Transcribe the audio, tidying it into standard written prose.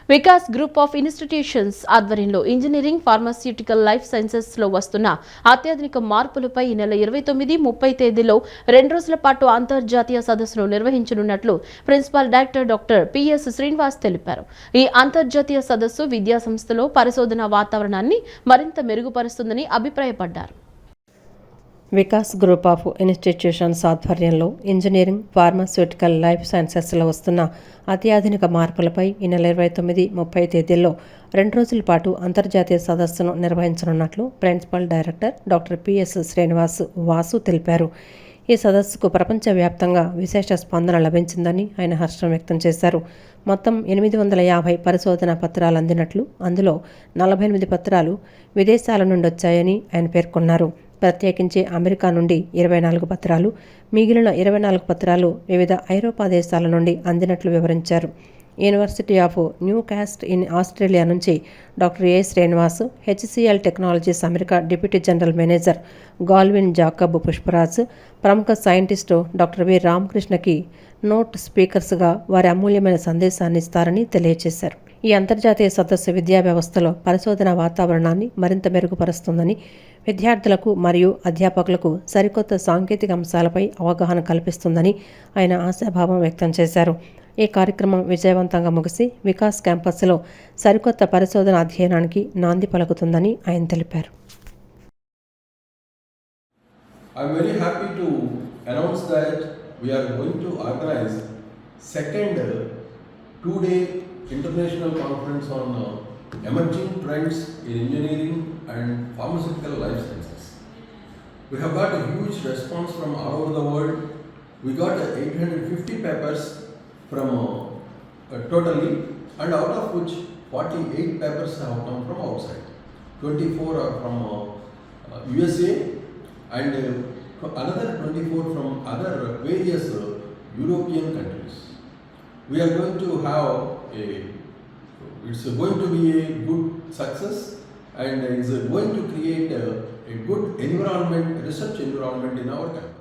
Vikas group of institutions ఆధ్వర్యంలో engineering, pharmaceutical, life sciences లో వస్తున్న అత్యాధునిక మార్పులపై ఈ నెల 29-30 తేదీలో 2 రోజుల పాటు అంతర్జాతీయ సదస్సును నిర్వహించనున్నట్లు principal director doctor PS Srinivas తెలిపారు. ఈ అంతర్జాతీయ సదస్సు విద్యా సంస్థలో పరిశోధన వాతావరణాన్ని మరింత మెరుగుపరుస్తుందని అభిప్రాయపడ్డారు. వికాస్ గ్రూప్ ఆఫ్ ఇన్స్టిట్యూషన్స్ ఆధ్వర్యంలో ఇంజనీరింగ్, ఫార్మాస్యూటికల్, లైఫ్ సైన్సెస్లో వస్తున్న అత్యాధునిక మార్పులపై ఈ నెల 29-30 తేదీల్లో 2 రోజుల పాటు అంతర్జాతీయ సదస్సును నిర్వహించనున్నట్లు principal director doctor PS Srinivas Vasu తెలిపారు. ఈ సదస్సుకు ప్రపంచవ్యాప్తంగా విశేష స్పందన లభించిందని ఆయన హర్షం వ్యక్తం చేశారు. మొత్తం 850 పరిశోధనా పత్రాలు అందినట్లు, అందులో 48 పత్రాలు విదేశాల నుండి వచ్చాయని ఆయన పేర్కొన్నారు. ప్రత్యేకించి అమెరికా నుండి 24 పత్రాలు, మిగిలిన 24 పత్రాలు వివిధ ఐరోపా దేశాల నుండి అందినట్లు వివరించారు. University of Newcastle in Australia నుంచి doctor A Srinivas, HCL technologies America deputy general manager Galvin Jacob Pushparaj, ప్రముఖ సైంటిస్టు డాక్టర్ వి రామకృష్ణకి నోట్ స్పీకర్స్గా వారి అమూల్యమైన సందేశాన్ని ఇస్తారని తెలియజేశారు. ఈ అంతర్జాతీయ సదస్సు విద్యా వ్యవస్థలో పరిశోధన వాతావరణాన్ని మరింత మెరుగుపరుస్తుందని, విద్యార్థులకు మరియు అధ్యాపకులకు సరికొత్త సాంకేతిక అంశాలపై అవగాహన కల్పిస్తుందని ఆయన ఆశాభావం వ్యక్తం చేశారు. ఈ కార్యక్రమం విజయవంతంగా ముగిసి వికాస్ క్యాంపస్లో సరికొత్త పరిశోధన అధ్యయనానికి నాంది పలుకుతుందని ఆయన తెలిపారు. I'm very happy to announce that we are going to organize second 2-day international conference on emerging trends in engineering and pharmaceutical life sciences. We have got a huge response from all over the world. We got 850 papers from totally, and out of which 48 papers have come from outside. 24 are from USA and another 24 from other various European countries. We are going to have it's going to be a good success, and it's going to create a good environment, research environment in our campus.